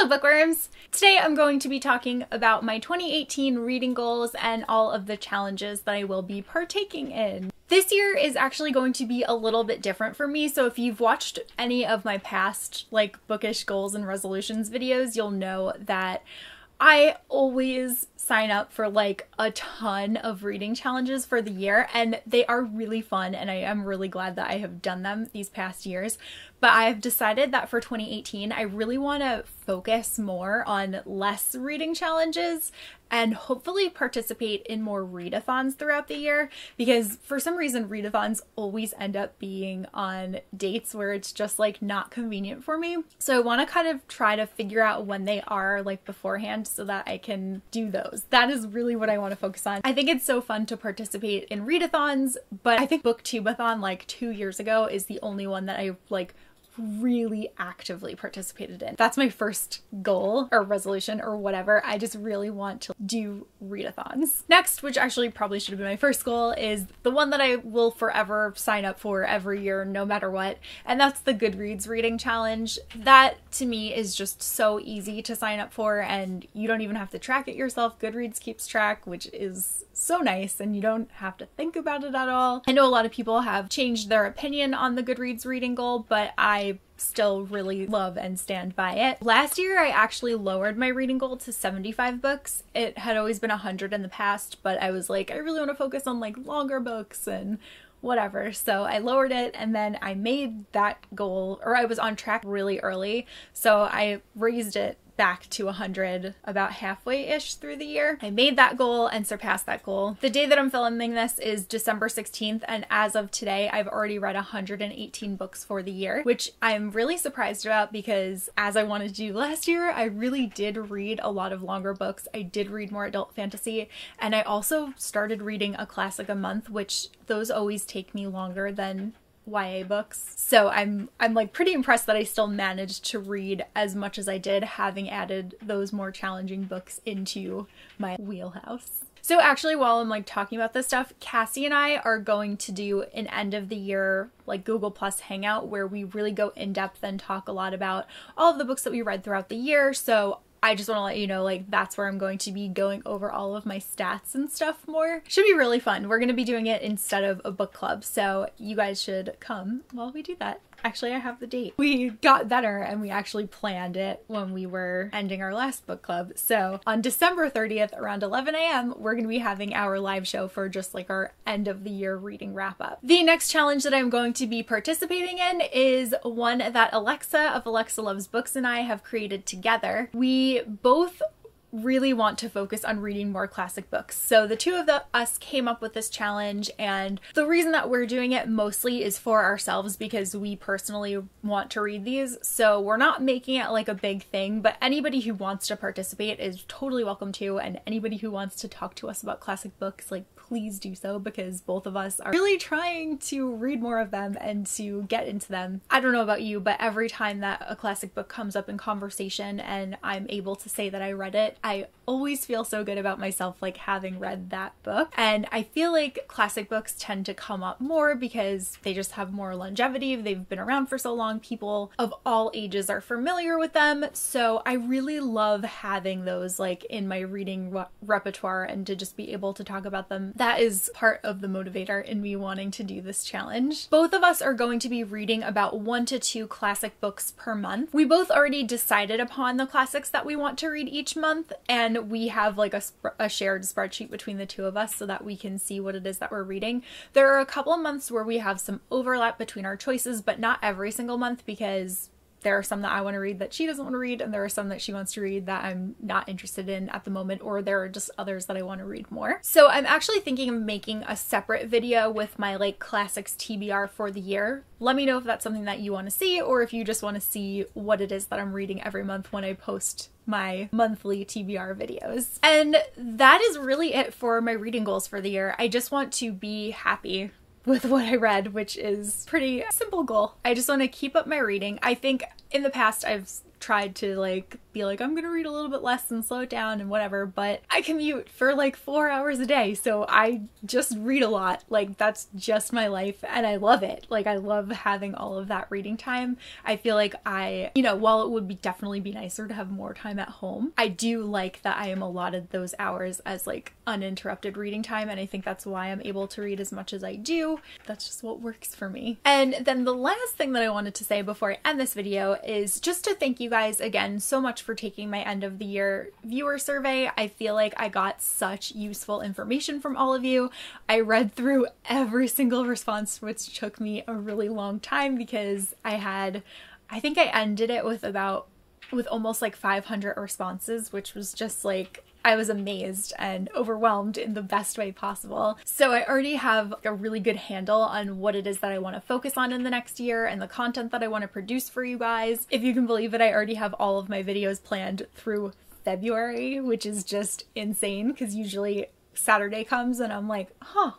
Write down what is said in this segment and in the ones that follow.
Hello bookworms! Today I'm going to be talking about my 2018 reading goals and all of the challenges that I will be partaking in. This year is actually going to be a little bit different for me, so if you've watched any of my past bookish goals and resolutions videos, you'll know that I always sign up for a ton of reading challenges for the year, and they are really fun, and I am really glad that I have done them these past years. But I've decided that for 2018, I really want to focus more on less reading challenges and hopefully participate in more readathons throughout the year, because for some reason readathons always end up being on dates where it's just not convenient for me. So I want to kind of try to figure out when they are beforehand so that I can do those. That is really what I want to focus on. I think it's so fun to participate in readathons, but I think Booktubeathon 2 years ago is the only one that I really actively participated in. That's my first goal or resolution or whatever. I just really want to do readathons. Next, which actually probably should have been my first goal, is the one that I will forever sign up for every year no matter what, and that's the Goodreads reading challenge. That to me is just so easy to sign up for, and you don't even have to track it yourself. Goodreads keeps track, which is so nice, and you don't have to think about it at all. I know a lot of people have changed their opinion on the Goodreads reading goal, but I still really love and stand by it. Last year I actually lowered my reading goal to 75 books. It had always been 100 in the past, but I was I really want to focus on longer books and whatever. So I lowered it, and then I made that goal, or I was on track really early, so I raised it back to 100 about halfway-ish through the year. I made that goal and surpassed that goal. The day that I'm filming this is December 16th, and as of today, I've already read 118 books for the year, which I'm really surprised about because, as I wanted to do last year, I really did read a lot of longer books. I did read more adult fantasy, and I also started reading a classic a month, which those always take me longer than YA books. So I'm pretty impressed that I still managed to read as much as I did, having added those more challenging books into my wheelhouse. So actually, while I'm talking about this stuff, Cassie and I are going to do an end of the year Google Plus hangout where we really go in depth and talk a lot about all of the books that we read throughout the year. So I just want to let you know, that's where I'm going to be going over all of my stats and stuff more. Should be really fun. We're going to be doing it instead of a book club, so you guys should come while we do that. Actually, I have the date. We got better and we actually planned it when we were ending our last book club. So on December 30th around 11 a.m. we're going to be having our live show for just our end of the year reading wrap up. The next challenge that I'm going to be participating in is one that Alexa of Alexa Loves Books and I have created together. We both really want to focus on reading more classic books. So the two of us came up with this challenge, and the reason that we're doing it mostly is for ourselves because we personally want to read these. So we're not making it a big thing, but anybody who wants to participate is totally welcome to, and anybody who wants to talk to us about classic books, please do so, because both of us are really trying to read more of them and to get into them. I don't know about you, but every time that a classic book comes up in conversation and I'm able to say that I read it, I always feel so good about myself having read that book. And I feel classic books tend to come up more because they just have more longevity. They've been around for so long. People of all ages are familiar with them. So I really love having those in my reading repertoire and to just be able to talk about them. That is part of the motivator in me wanting to do this challenge. Both of us are going to be reading about 1 to 2 classic books per month. We both already decided upon the classics that we want to read each month, and we have a shared spreadsheet between the two of us so that we can see what it is that we're reading. There are a couple of months where we have some overlap between our choices, but not every single month, because there are some that I want to read that she doesn't want to read, and there are some that she wants to read that I'm not interested in at the moment, or there are just others that I want to read more. So I'm actually thinking of making a separate video with my classics TBR for the year. Let me know if that's something that you want to see, or if you just want to see what it is that I'm reading every month when I post my monthly TBR videos. And that is really it for my reading goals for the year. I just want to be happy with what I read, which is pretty simple goal. I just want to keep up my reading. I think in the past I've tried to like be like, I'm gonna read a little bit less and slow it down and whatever, but I commute for like 4 hours a day, so I just read a lot. Like, that's just my life, and I love it. Like, I love having all of that reading time. I feel like while it would definitely be nicer to have more time at home, I do like that I am allotted those hours as like uninterrupted reading time, and I think that's why I'm able to read as much as I do. That's just what works for me. And then the last thing that I wanted to say before I end this video is just to thank you guys again so much for taking my end of the year viewer survey. I feel like I got such useful information from all of you. I read through every single response, which took me a really long time because I think I ended it with almost like 500 responses, which was just like, I was amazed and overwhelmed in the best way possible. So I already have a really good handle on what it is that I want to focus on in the next year and the content that I want to produce for you guys. If you can believe it, I already have all of my videos planned through February, which is just insane because usually Saturday comes and I'm like,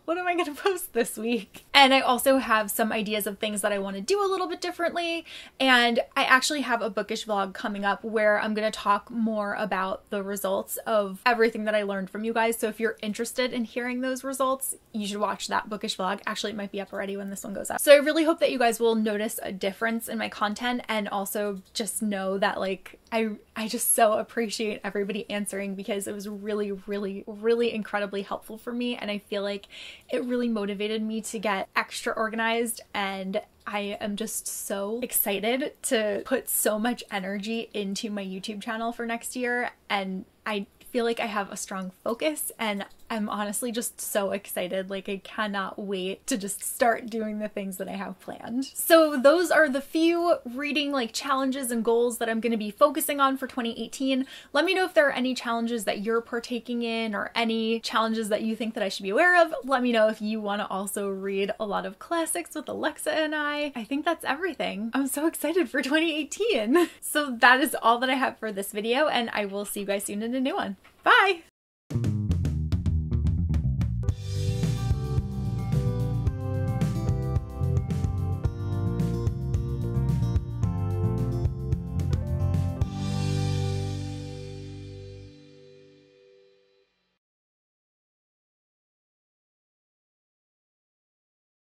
what am I going to post this week? And I also have some ideas of things that I want to do a little bit differently. And I actually have a Bookish vlog coming up where I'm going to talk more about the results of everything that I learned from you guys. So if you're interested in hearing those results, you should watch that Bookish vlog. Actually, it might be up already when this one goes up. So I really hope that you guys will notice a difference in my content, and also just know that like, I just so appreciate everybody answering, because it was really, really, really incredibly helpful for me, and I feel like it really motivated me to get extra organized, and I am just so excited to put so much energy into my YouTube channel for next year, and I feel like I have a strong focus, and I'm honestly just so excited. Like, I cannot wait to just start doing the things that I have planned. So those are the few reading like challenges and goals that I'm going to be focusing on for 2018. Let me know if there are any challenges that you're partaking in, or any challenges that you think that I should be aware of. Let me know if you want to also read a lot of classics with Alexa and I. I think that's everything. I'm so excited for 2018. So that is all that I have for this video, and I will see you guys soon in a new one. Bye!